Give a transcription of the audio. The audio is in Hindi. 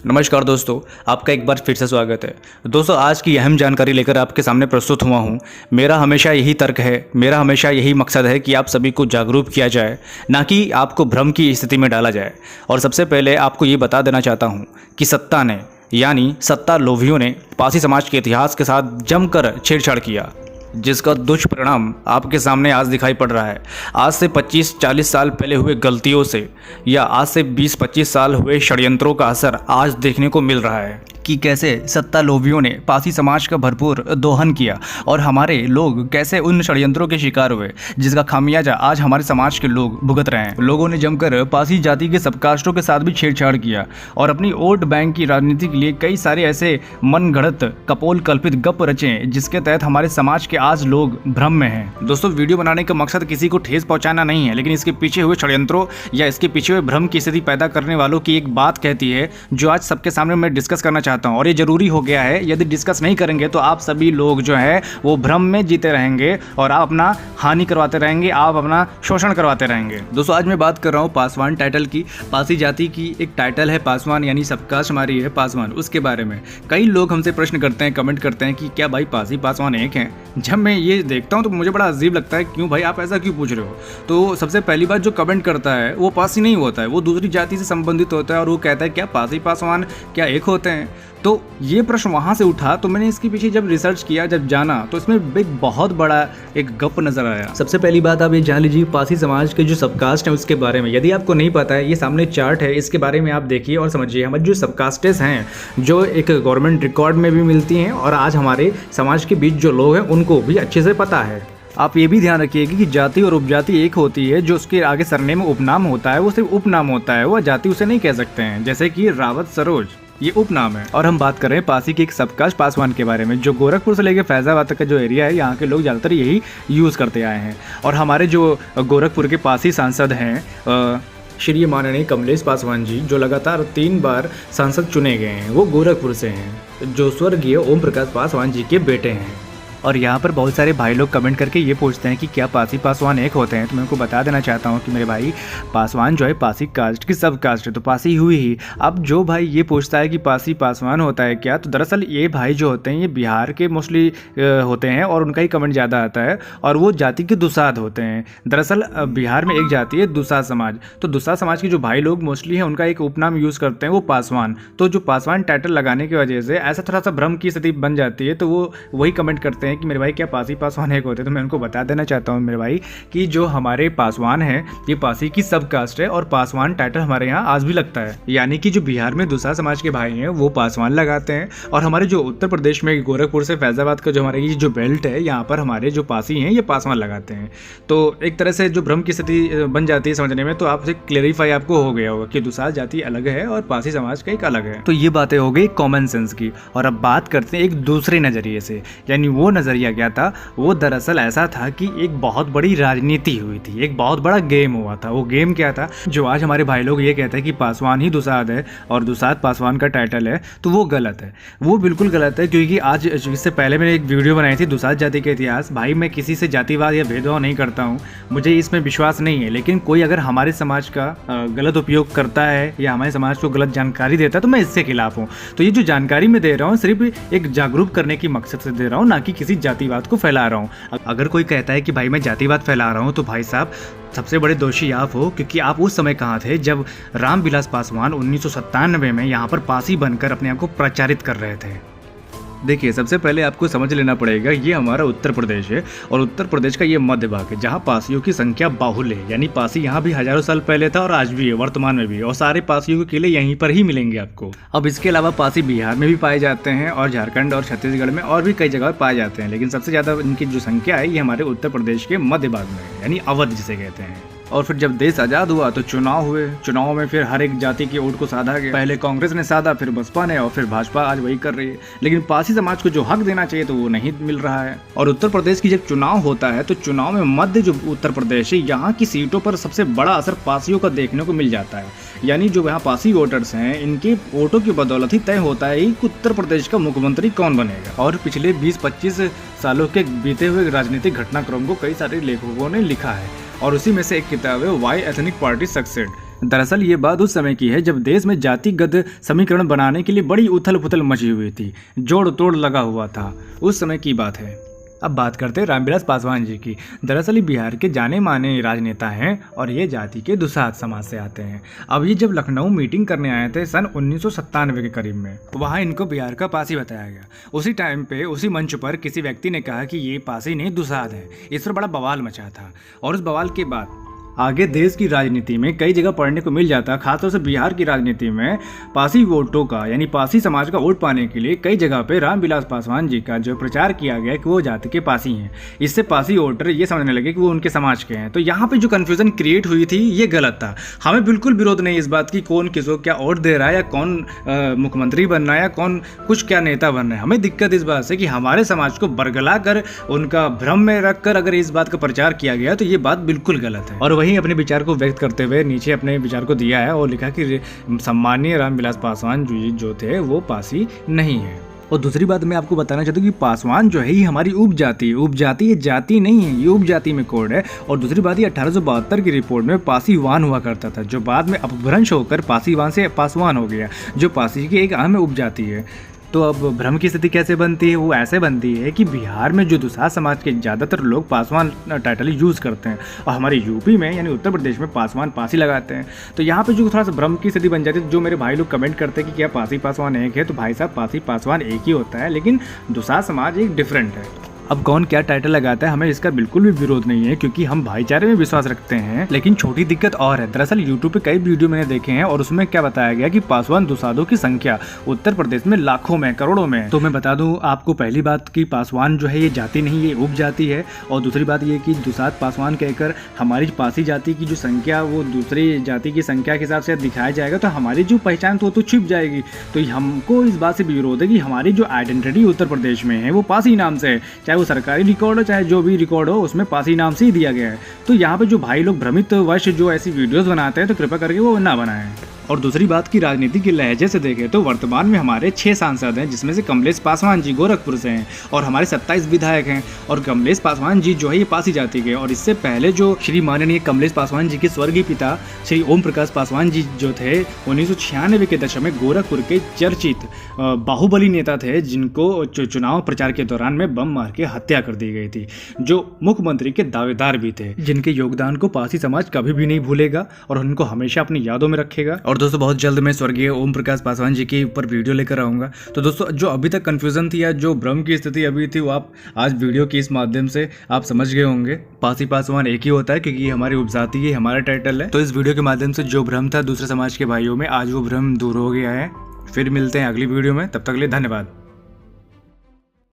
नमस्कार दोस्तों, आपका एक बार फिर से स्वागत है। दोस्तों, आज की अहम जानकारी लेकर आपके सामने प्रस्तुत हुआ हूँ। मेरा हमेशा यही तर्क है, मेरा हमेशा यही मकसद है कि आप सभी को जागरूक किया जाए, ना कि आपको भ्रम की स्थिति में डाला जाए। और सबसे पहले आपको ये बता देना चाहता हूँ कि सत्ता ने यानी सत्ता लोभियों ने पासी समाज के इतिहास के साथ जमकर छेड़छाड़ किया, जिसका दुष्परिणाम आपके सामने आज दिखाई पड़ रहा है। आज से 25-40 साल पहले हुए गलतियों से या आज से 20-25 साल हुए षड्यंत्रों का असर आज देखने को मिल रहा है कि कैसे सत्ता लोभियों ने पासी समाज का भरपूर दोहन किया और हमारे लोग कैसे उन षड्यंत्रों के शिकार हुए, जिसका खामियाजा आज हमारे समाज के लोग भुगत रहे हैं। लोगों ने जमकर पासी जाति के सबकास्टों के साथ भी छेड़छाड़ किया और अपनी वोट बैंक की राजनीति के लिए कई सारे ऐसे मन गढ़ंत कपोल कल्पित गप रचे, जिसके तहत हमारे समाज के आज लोग भ्रम में हैं। दोस्तों, वीडियो बनाने का मकसद किसी को ठेस पहुंचाना नहीं है, लेकिन इसके पीछे हुए षड्यंत्रों या इसके पीछे हुए भ्रम की स्थिति पैदा करने वालों की एक बात कहती है, जो आज सबके सामने मैं डिस्कस करना चाहता हूं। और ये जरूरी हो गया है, यदि डिस्कस नहीं करेंगे तो आप सभी लोग जो है वो भ्रम में जीते रहेंगे और आप अपना हानि करवाते रहेंगे, आप अपना शोषण करवाते रहेंगे। दोस्तों, आज मैं बात कर रहा हूँ पासवान टाइटल की। पासी जाति की एक टाइटल है पासवान, यानी सबकास्ट हमारी है पासवान। उसके बारे में कई लोग हमसे प्रश्न करते हैं, कमेंट करते हैं कि क्या भाई पासी पासवान एक हैं। जब मैं ये देखता हूँ तो मुझे बड़ा अजीब लगता है, क्यों भाई आप ऐसा क्यों पूछ रहे हो। तो सबसे पहली बात, जो कमेंट करता है वो पासी नहीं होता है, वो दूसरी जाति से संबंधित होता है और वो कहता है क्या पासी पासवान क्या एक होते हैं। तो ये प्रश्न वहाँ से उठा, तो मैंने इसके पीछे जब रिसर्च किया, जब जाना, तो इसमें एक बहुत बड़ा एक गप नजर आया। सबसे पहली बात आप ये जान लीजिए, पासी समाज के जो सबकास्ट है उसके बारे में यदि आपको नहीं पता है, ये सामने चार्ट है, इसके बारे में आप देखिए और समझिए। हमारे जो सबकास्टेस हैं, जो एक गवर्नमेंट रिकॉर्ड में भी मिलती हैं और आज हमारे समाज के बीच जो लोग हैं उनको भी अच्छे से पता है। आप ये भी ध्यान रखिएगा कि जाति और उपजाति एक होती है, जो उसके आगे सरनेम उपनाम होता है वो सिर्फ उपनाम होता है, वो जाति उसे नहीं कह सकते हैं। जैसे कि रावत सरोज, ये उपनाम है। और हम बात कर रहे हैं पासी के एक सबकास्ट पासवान के बारे में, जो गोरखपुर से लेकर फैजाबाद तक का जो एरिया है, यहाँ के लोग ज़्यादातर यही यूज़ करते आए हैं। और हमारे जो गोरखपुर के पासी सांसद हैं श्री माननीय कमलेश पासवान जी, जो लगातार 3 बार सांसद चुने गए हैं, वो गोरखपुर से हैं, जो स्वर्गीय ओम प्रकाश पासवान जी के बेटे हैं। और यहाँ पर बहुत सारे भाई लोग कमेंट करके ये पूछते हैं कि क्या पासी पासवान एक होते हैं। तो मैं उनको बता देना चाहता हूँ कि मेरे भाई, पासवान जो है पासी कास्ट की सब कास्ट है, तो पासी हुई ही। अब जो भाई ये पूछता है कि पासी पासवान होता है क्या, तो दरअसल ये भाई जो होते हैं ये बिहार के मोस्टली होते हैं और उनका ही कमेंट ज़्यादा आता है, और वो जाति के दुसाध होते हैं। दरअसल बिहार में एक जाति है दुसाध समाज, तो दुसाध समाज के जो भाई लोग मोस्टली हैं उनका एक उपनाम यूज़ करते हैं, वो पासवान। तो जो पासवान टाइटल लगाने की वजह से ऐसा थोड़ा सा भ्रम की स्थिति बन जाती है, तो वो वही कमेंट करते हैं कि मेरे भाई क्या पासी पासवान एक होते हैं। तो मैं उनको बता देना चाहता हूँ मेरे भाई कि जो हमारे पासवान है ये पासी की सब कास्ट है और पासवान टाइटल हमारे यहाँ आज भी लगता है। यानी कि जो बिहार में दूसरा समाज के भाई हैं वो पासवान लगाते हैं, और हमारे जो उत्तर प्रदेश में गोरखपुर से फैजाबाद का जो हमारे जो बेल्ट है, यहाँ पर हमारे जो पासी हैं ये पासवान लगाते हैं। तो एक तरह से जो भ्रम की स्थिति बन जाती है समझने में, तो आपसे क्लेरिफाई आपको हो गया होगा कि दूसरा जाति अलग है और पासी समाज का एक अलग है। तो ये बातें हो गई कॉमन सेंस की। और अब बात करते हैं एक दूसरे नज़रिए से, यानी वो नज़रिया क्या था, वो दरअसल ऐसा था कि एक बहुत बड़ी राजनीति हुई थी, एक बहुत बड़ा गेम हुआ था। वो गेम क्या था, जो आज हमारे भाई लोग ये कहते हैं कि पासवान ही दुसाध है और दुसाध पासवान का टाइटल है, तो वो गलत है, वो बिल्कुल गलत है। क्योंकि आज इससे पहले मैंने एक वीडियो बनाई थी दुसाध जाति के इतिहास। भाई मैं किसी से जातिवाद या भेदभाव नहीं करता हूँ, मुझे इसमें विश्वास नहीं है, लेकिन कोई अगर हमारे समाज का गलत उपयोग करता है या हमारे समाज को गलत जानकारी देता है तो मैं इससे खिलाफ हूँ। तो ये जो जानकारी मैं दे रहा हूँ सिर्फ एक जागरूक करने की मकसद से दे रहा हूँ, ना कि किसी जातिवाद को फैला रहा हूँ। अगर कोई कहता है कि भाई मैं जातिवाद फैला रहा हूँ, तो भाई साहब सबसे बड़े दोषी आप हो, क्योंकि आप उस समय कहाँ थे जब रामविलास पासवान 1997 में यहाँ पर पासी बनकर अपने आप को प्रचारित कर रहे थे। देखिए, सबसे पहले आपको समझ लेना पड़ेगा, ये हमारा उत्तर प्रदेश है और उत्तर प्रदेश का ये मध्य भाग है, जहाँ पासियों की संख्या बाहुल्य है। यानी पासी यहाँ भी हजारों साल पहले था और आज भी है, वर्तमान में भी, और सारे पासियों के किले यहीं पर ही मिलेंगे आपको। अब इसके अलावा पासी बिहार में भी पाए जाते हैं और झारखंड और छत्तीसगढ़ में और भी कई जगह पाए जाते हैं, लेकिन सबसे ज़्यादा इनकी जो संख्या है ये हमारे उत्तर प्रदेश के मध्य भाग में है, यानी अवध जिसे कहते हैं। और फिर जब देश आज़ाद हुआ तो चुनाव हुए, चुनाव में फिर हर एक जाति की वोट को साधा गया। पहले कांग्रेस ने साधा, फिर बसपा ने, और फिर भाजपा आज वही कर रही है। लेकिन पासी समाज को जो हक देना चाहिए तो वो नहीं मिल रहा है। और उत्तर प्रदेश की जब चुनाव होता है तो चुनाव में मध्य जो उत्तर प्रदेश है, यहाँ की सीटों पर सबसे बड़ा असर पासियों का देखने को मिल जाता है। यानी जो यहाँ पासी वोटर्स हैं, इनके वोटों की बदौलत ही तय होता है कि उत्तर प्रदेश का मुख्यमंत्री कौन बनेगा। और पिछले 20-25 सालों के बीते हुए राजनीतिक घटनाक्रम को कई सारे लेखकों ने लिखा है, और उसी में से एक किताब है वाई एथनिक पार्टी सक्सेड। दरअसल ये बात उस समय की है जब देश में जातिगत समीकरण बनाने के लिए बड़ी उथल पुथल मची हुई थी, जोड़ तोड़ लगा हुआ था, उस समय की बात है। अब बात करते हैं रामविलास पासवान जी की। दरअसल ये बिहार के जाने माने राजनेता हैं और ये जाति के दुसाध समाज से आते हैं। अब ये जब लखनऊ मीटिंग करने आए थे सन 1997 के करीब में, वहाँ इनको बिहार का पासी बताया गया। उसी टाइम पे उसी मंच पर किसी व्यक्ति ने कहा कि ये पासी नहीं दुसाध है। इस पर बड़ा बवाल मचा था और उस बवाल के बाद आगे देश की राजनीति में कई जगह पढ़ने को मिल जाता, खासतौर से बिहार की राजनीति में पासी वोटों का यानी पासी समाज का वोट पाने के लिए कई जगह पे रामविलास पासवान जी का जो प्रचार किया गया कि वो जाति के पासी हैं। इससे पासी वोटर ये समझने लगे कि वो उनके समाज के हैं। तो यहाँ पे जो कन्फ्यूजन क्रिएट हुई थी ये गलत था। हमें बिल्कुल विरोध नहीं इस बात की कौन किसको क्या वोट दे रहा है या कौन मुख्यमंत्री बन रहा है या कौन कुछ क्या नेता बन रहा है। हमें दिक्कत इस बात से कि हमारे समाज को बरगला कर उनका भ्रम में रख कर अगर इस बात का प्रचार किया गया तो ये बात बिल्कुल गलत है। और वहीं अपने विचार को व्यक्त करते हुए नीचे अपने विचार को दिया है और लिखा कि सम्मानीय रामविलास पासवान जी जो थे वो पासी नहीं है। और दूसरी बात मैं आपको बताना चाहता हूँ कि पासवान जो है ये हमारी उपजाति ये जाति नहीं है, ये उपजाति में कोड है। और दूसरी बात ये 1872 की रिपोर्ट में पासीवान हुआ करता था, जो बाद में अपभ्रंश होकर पासीवान से पासवान हो गया, जो पासी की एक अहम उपजाति है। तो अब भ्रम की स्थिति कैसे बनती है? वो ऐसे बनती है कि बिहार में जो दुसाध समाज के ज़्यादातर लोग पासवान टाइटल यूज़ करते हैं और हमारे यूपी में यानी उत्तर प्रदेश में पासवान पासी लगाते हैं। तो यहाँ पे जो थोड़ा सा भ्रम की स्थिति बन जाती है। जो मेरे भाई लोग कमेंट करते हैं कि क्या पासी पासवान एक है, तो भाई साहब पासी पासवान एक ही होता है, लेकिन दुसाध समाज एक डिफरेंट है। अब कौन क्या टाइटल लगाता है हमें इसका बिल्कुल भी विरोध नहीं है, क्योंकि हम भाईचारे में विश्वास रखते हैं। लेकिन छोटी दिक्कत और है। दरअसल यूट्यूब पे कई वीडियो मैंने देखे हैं और उसमें क्या बताया गया कि पासवान दुसाधों की संख्या उत्तर प्रदेश में लाखों में करोड़ों में। तो मैं बता दूं आपको, पहली बात कि पासवान जो है ये जाति नहीं, ये उपजाति है। और दूसरी बात ये कि दुसाध पासवान कहकर हमारी पासी जाति की जो संख्या वो दूसरी जाति की संख्या के हिसाब से दिखाया जाएगा तो हमारी जो पहचान तो छिप जाएगी। तो हमको इस बात से विरोध है कि हमारी जो आइडेंटिटी उत्तर प्रदेश में है वो पासी नाम से है, चाहे वो सरकारी रिकॉर्ड हो चाहे जो भी रिकॉर्ड हो, उसमें पासी नाम से ही दिया गया है। तो यहाँ पे जो भाई लोग भ्रमित वश जो ऐसी वीडियोस बनाते हैं तो कृपया करके वो ना बनाएं। और दूसरी बात की राजनीति के लहजे से देखें तो वर्तमान में हमारे 6 सांसद हैं, जिसमें से कमलेश पासवान जी गोरखपुर से हैं और हमारे 27 विधायक हैं। और कमलेश पासवान जी जो है ये पासी जाति के। और इससे पहले जो श्री माननीय कमलेश पासवान जी के स्वर्गीय पिता श्री ओम प्रकाश पासवान जी जो थे 1996 के दशक में गोरखपुर के चर्चित बाहुबली नेता थे, जिनको चुनाव प्रचार के दौरान में बम मार के हत्या कर दी गई थी, जो मुख्यमंत्री के दावेदार भी थे, जिनके योगदान को पासी समाज कभी भी नहीं भूलेगा और उनको हमेशा अपनी यादों में रखेगा। और दोस्तों बहुत जल्द मैं स्वर्गीय ओम प्रकाश पासवान जी के ऊपर वीडियो लेकर आऊँगा। तो दोस्तों जो अभी तक कन्फ्यूजन थी या जो भ्रम की स्थिति अभी थी वो आप आज वीडियो के इस माध्यम से आप समझ गए होंगे। पासी पासवान एक ही होता है क्योंकि ये हमारी उपजाति है, हमारा टाइटल है। तो इस वीडियो के माध्यम से जो भ्रम था दूसरे समाज के भाइयों में, आज वो भ्रम दूर हो गया है। फिर मिलते हैं अगली वीडियो में, तब तक के लिए धन्यवाद।